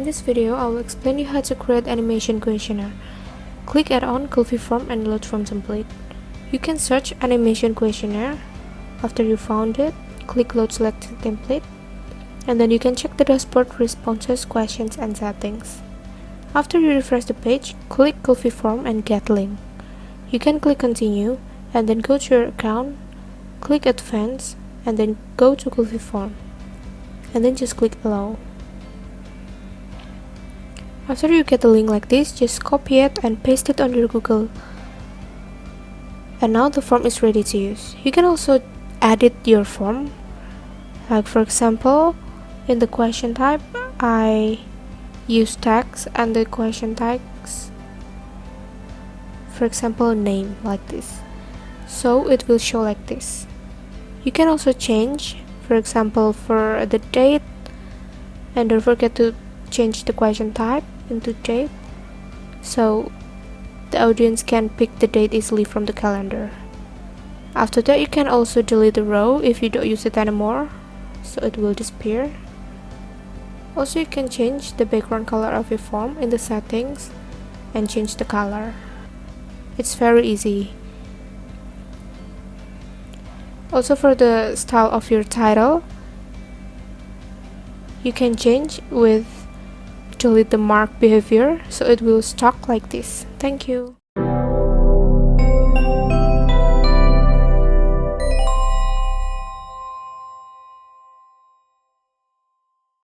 this video, I will explain you how to create animation questionnaire. Click add-on Coffee Form and load from template. You can search animation questionnaire. After you found it, click load selected template, and then you can check the dashboard, responses, questions, and settings. After you refresh the page, click Coffee Form and get link. You can click continue and then go to your account, click advance, and then go to Coffee Form, and then just click allow. After you get the link like this, just copy it and paste it on your Google. And now the form is ready to use. You can also edit your form. Like for example, in the question type, I use text and the question tags, for example, name, like this. So it will show like this. You can also change, for example, for the date, and don't forget to change the question type into date, so the audience can pick the date easily from the calendar. After that, you can also delete the row if you don't use it anymore, so it will disappear. Also, you can change the background color of your form in the settings and change the color. It's very easy. Also, for the style of your title, you can change with delete the mark behavior, so it will stock like this. Thank you.